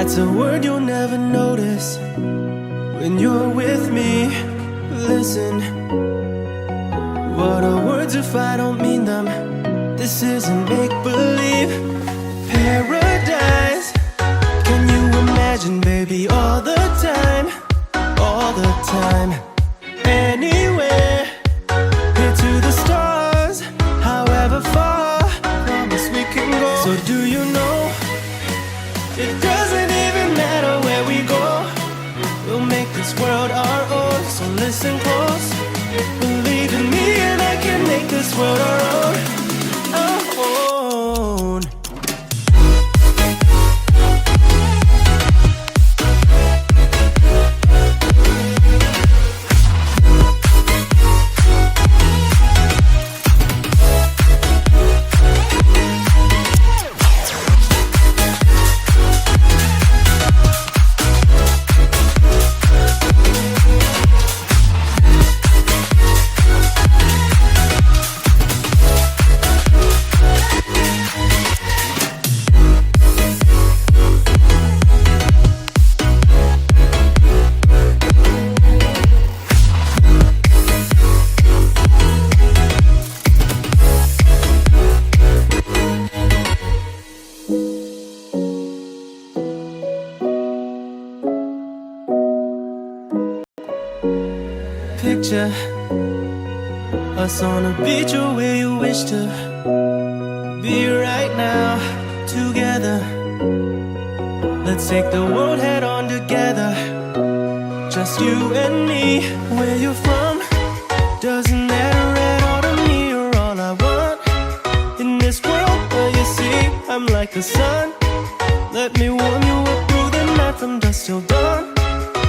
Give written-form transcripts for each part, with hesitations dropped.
It's a word you'll never notice when you're with me. Listen, what are words if I don't mean them? This isn't make-believe. Paradise, can you imagine, baby, all the time, all the time. Anywhere, here to the stars, however far, promise we can go. So do you know, it doesn't even matter where we go, we'll make this world our own. So listen close, believe in me and I can make this world our own, our own. Picture us on a beach or where you wish to be right now, together. Let's take the world head on together, just you and me. Where you're from doesn't matter at all to me. You're all I want in this world. Where you see, I'm like the sun. Let me warm you up through the night, from dusk till dawn.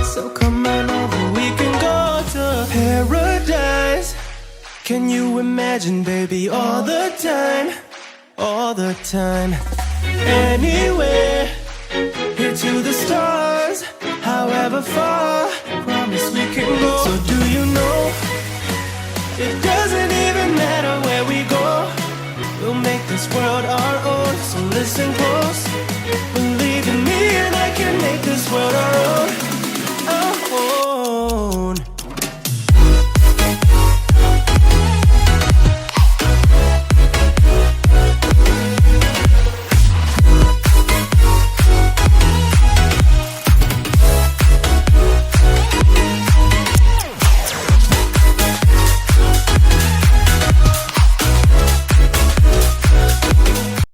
So come on over, we can go to paradise. Can you imagine, baby, all the time, all the time. Anywhere, here to the stars, however far, promise we can go. So do you know,